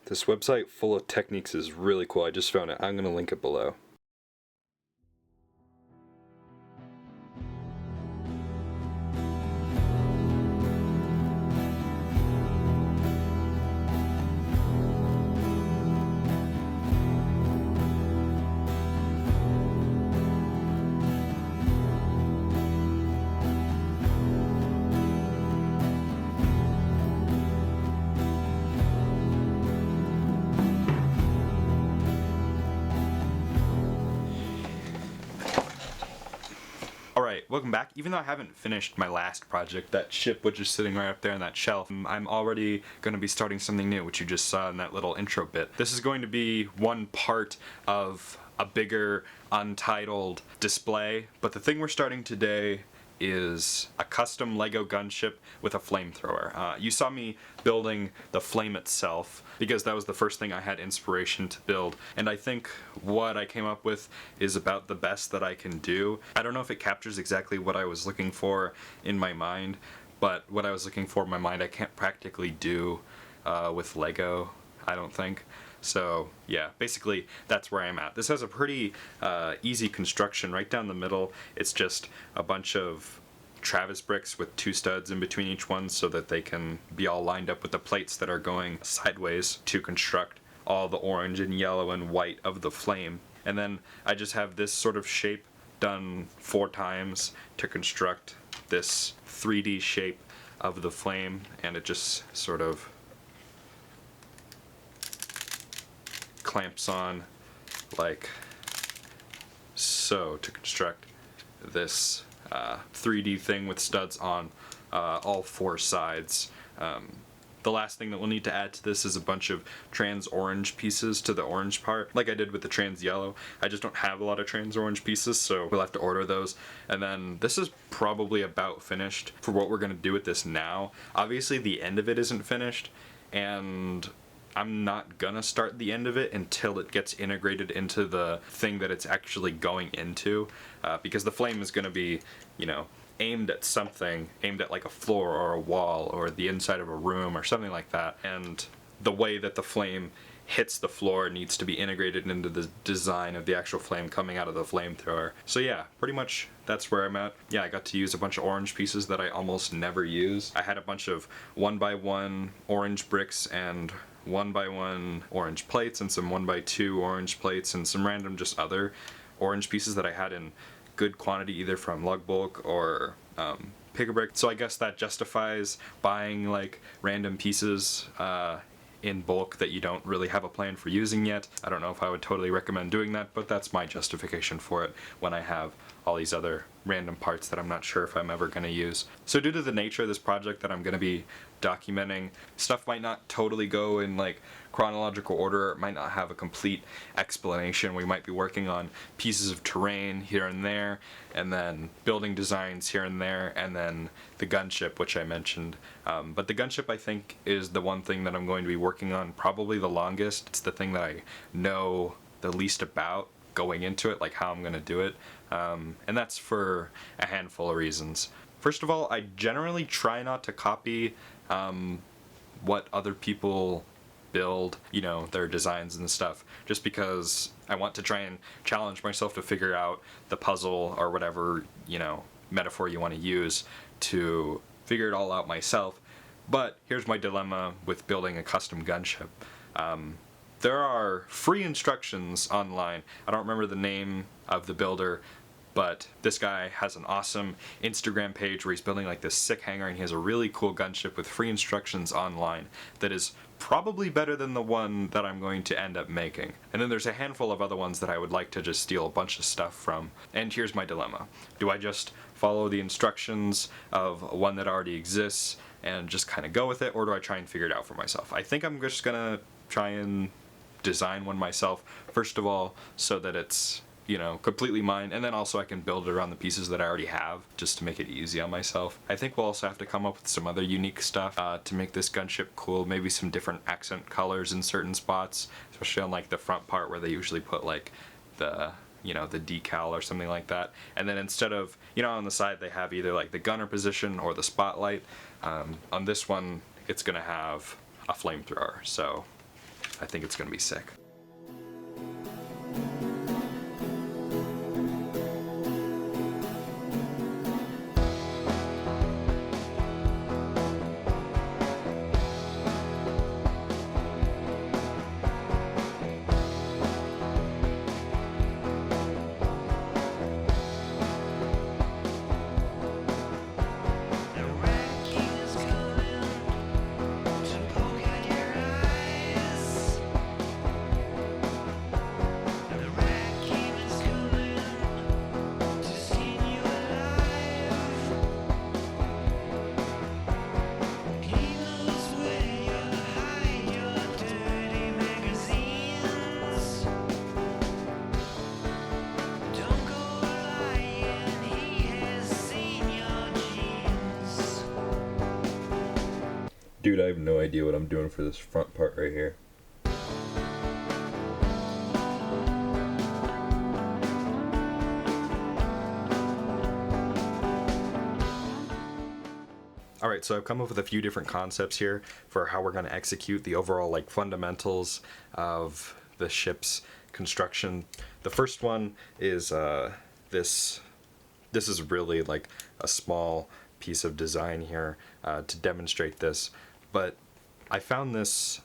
This website full of techniques is really cool. I just found it. I'm going to link it below. Alright, welcome back. Even though I haven't finished my last project, that ship which is sitting right up there on that shelf, I'm already going to be starting something new, which you just saw in that little intro bit. This is going to be one part of a bigger Untitled display, but the thing we're starting today is a custom Lego gunship with a flamethrower. You saw me building the flame itself because that was the first thing I had inspiration to build, and I think what I came up with is about the best that I can do. I don't know if it captures exactly what I was looking for in my mind, but what I was looking for in my mind I can't practically do with Lego, I don't think. So yeah, basically that's where I'm at. This has a pretty easy construction right down the middle. It's just a bunch of Travis bricks with 2 studs in between each one so that they can be all lined up with the plates that are going sideways to construct all the orange and yellow and white of the flame. And then I just have this sort of shape done 4 times to construct this 3D shape of the flame, and it just sort of clamps on like so to construct this 3D thing with studs on all 4 sides. The last thing that we'll need to add to this is a bunch of trans orange pieces to the orange part, like I did with the trans yellow. I just don't have a lot of trans orange pieces, so we'll have to order those. And then this is probably about finished for what we're going to do with this now. Obviously the end of it isn't finished, and I'm not gonna start the end of it until it gets integrated into the thing that it's actually going into, because the flame is gonna be, you know, aimed at something, aimed at like a floor or a wall or the inside of a room or something like that, and the way that the flame hits the floor needs to be integrated into the design of the actual flame coming out of the flamethrower. So yeah, pretty much that's where I'm at. Yeah, I got to use a bunch of orange pieces that I almost never use. I had a bunch of 1x1 orange bricks and 1x1 orange plates and some 1x2 orange plates and some random just other orange pieces that I had in good quantity either from lug bulk or Pick-a-Brick. So I guess that justifies buying like random pieces in bulk that you don't really have a plan for using yet. I don't know if I would totally recommend doing that, but that's my justification for it when I have all these other random parts that I'm not sure if I'm ever going to use. So due to the nature of this project that I'm going to be documenting, stuff might not totally go in like chronological order. It might not have a complete explanation. We might be working on pieces of terrain here and there, and then building designs here and there, and then the gunship, which I mentioned. But the gunship, I think, is the one thing that I'm going to be working on probably the longest. It's the thing that I know the least about going into it, like how I'm going to do it. And that's for a handful of reasons. First of all, I generally try not to copy what other people build, you know, their designs and stuff, just because I want to try and challenge myself to figure out the puzzle or whatever, you know, metaphor you want to use to figure it all out myself. But here's my dilemma with building a custom gunship. There are free instructions online. I don't remember the name of the builder, but this guy has an awesome Instagram page where he's building like this sick hangar, and he has a really cool gunship with free instructions online that is probably better than the one that I'm going to end up making. And then there's a handful of other ones that I would like to just steal a bunch of stuff from. And here's my dilemma. Do I just follow the instructions of one that already exists and just kind of go with it, or do I try and figure it out for myself? I think I'm just gonna try and design one myself, first of all, so that it's, you know, completely mine, and then also I can build it around the pieces that I already have, just to make it easy on myself. I think we'll also have to come up with some other unique stuff to make this gunship cool, maybe some different accent colors in certain spots, especially on like the front part where they usually put like the, you know, the decal or something like that. And then instead of, you know, on the side they have either like the gunner position or the spotlight. On this one, it's gonna have a flamethrower. So I think it's going to be sick. Dude, I have no idea what I'm doing for this front part right here. Alright, so I've come up with a few different concepts here for how we're going to execute the overall like fundamentals of the ship's construction. The first one is this is really like a small piece of design here to demonstrate this, but I found this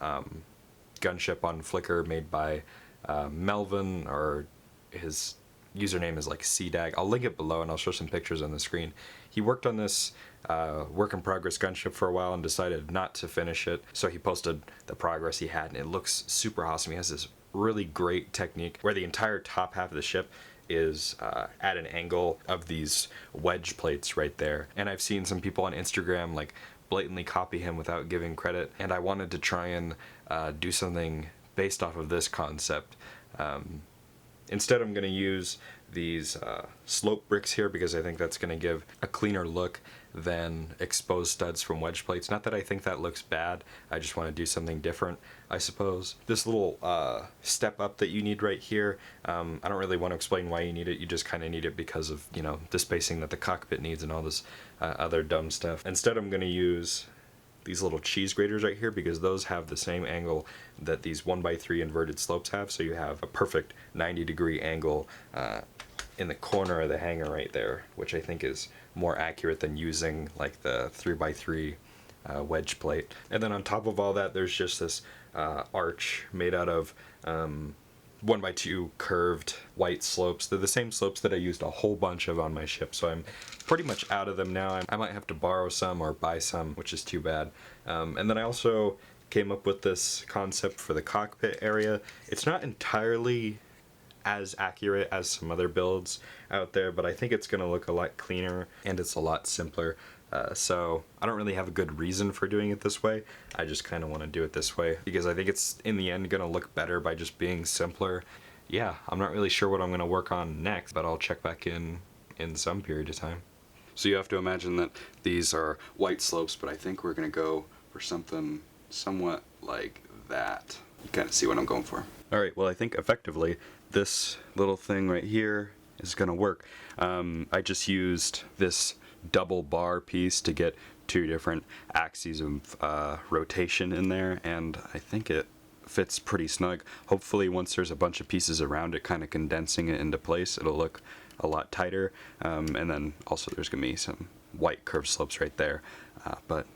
gunship on Flickr made by Melvin, or his username is like CDAG. I'll link it below and I'll show some pictures on the screen. He worked on this work in progress gunship for a while and decided not to finish it, so he posted the progress he had, and it looks super awesome. He has this really great technique where the entire top half of the ship is at an angle of these wedge plates right there, and I've seen some people on Instagram like blatantly copy him without giving credit, and I wanted to try and do something based off of this concept. Instead, I'm going to use these slope bricks here because I think that's going to give a cleaner look than exposed studs from wedge plates. Not that I think that looks bad, I just want to do something different, I suppose. This little step up that you need right here, I don't really want to explain why you need it. You just kind of need it because of, you know, the spacing that the cockpit needs and all this other dumb stuff. Instead, I'm going to use these little cheese graters right here because those have the same angle that these 1x3 inverted slopes have, so you have a perfect 90-degree angle in the corner of the hanger right there, which I think is more accurate than using like the 3x3 wedge plate. And then on top of all that, there's just this arch made out of 1x2 curved white slopes. They're the same slopes that I used a whole bunch of on my ship, so I'm pretty much out of them now. I might have to borrow some or buy some, which is too bad. And then I also came up with this concept for the cockpit area. It's not entirely as accurate as some other builds out there, but I think it's going to look a lot cleaner and it's a lot simpler. So I don't really have a good reason for doing it this way. I just kind of want to do it this way because I think it's in the end going to look better by just being simpler. Yeah, I'm not really sure what I'm going to work on next, but I'll check back in some period of time. So you have to imagine that these are white slopes, but I think we're going to go for something somewhat like that. You kind of see what I'm going for. Alright, well I think effectively this little thing right here is going to work. I just used this double bar piece to get two different axes of rotation in there, and I think it fits pretty snug. Hopefully once there's a bunch of pieces around it kind of condensing it into place, it'll look a lot tighter, and then also there's gonna be some white curved slopes right there, but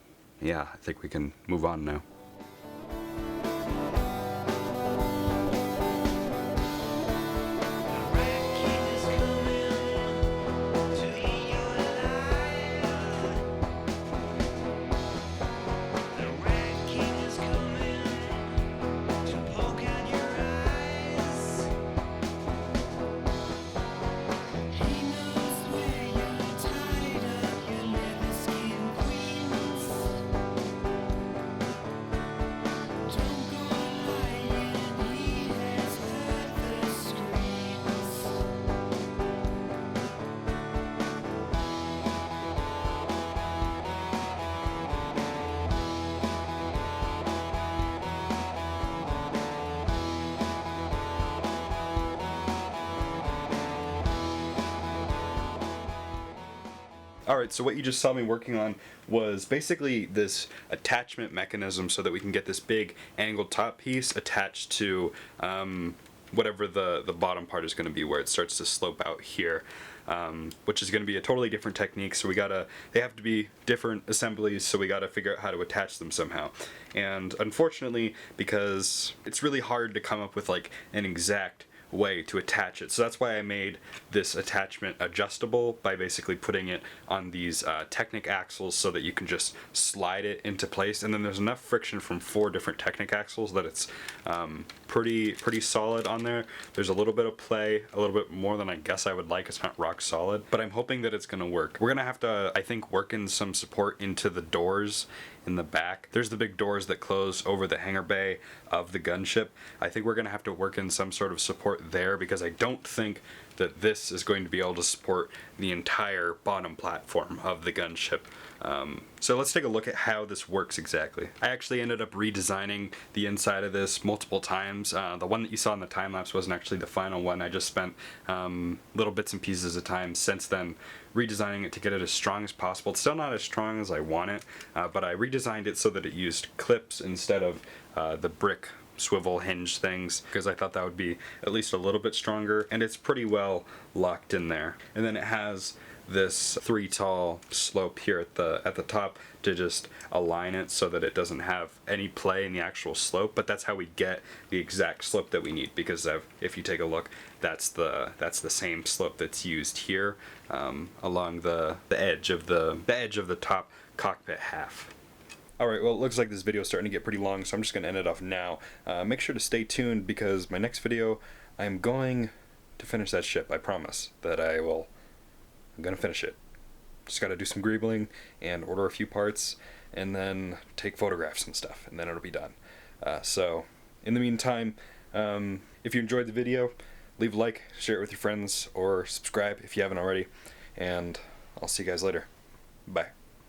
yeah, I think we can move on now. Alright, so what you just saw me working on was basically this attachment mechanism so that we can get this big angled top piece attached to whatever the bottom part is going to be, where it starts to slope out here, which is going to be a totally different technique. So they have to be different assemblies, so we gotta figure out how to attach them somehow. And unfortunately, because it's really hard to come up with like an exact way to attach it. So that's why I made this attachment adjustable by basically putting it on these Technic axles so that you can just slide it into place, and then there's enough friction from 4 different Technic axles that it's pretty solid on there. There's a little bit of play, a little bit more than I guess I would like. It's not rock solid, but I'm hoping that it's gonna work. We're gonna have to, I think, work in some support into the doors in the back. There's the big doors that close over the hangar bay of the gunship. I think we're gonna have to work in some sort of support there, because I don't think that this is going to be able to support the entire bottom platform of the gunship. So let's take a look at how this works exactly. I actually ended up redesigning the inside of this multiple times. The one that you saw in the time lapse wasn't actually the final one. I just spent little bits and pieces of time since then redesigning it to get it as strong as possible. It's still not as strong as I want it, but I redesigned it so that it used clips instead of the brick swivel hinge things, because I thought that would be at least a little bit stronger, and it's pretty well locked in there. And then it has this 3 tall slope here at the top to just align it so that it doesn't have any play in the actual slope, but that's how we get the exact slope that we need, because if you take a look, that's the same slope that's used here along the edge of the top cockpit half. Alright, well, it looks like this video is starting to get pretty long, so I'm just going to end it off now. Make sure to stay tuned, because my next video, I'm going to finish that ship. I promise that I'm going to finish it. Just got to do some greebling and order a few parts, and then take photographs and stuff, and then it'll be done. So, in the meantime, if you enjoyed the video, leave a like, share it with your friends, or subscribe if you haven't already, and I'll see you guys later. Bye.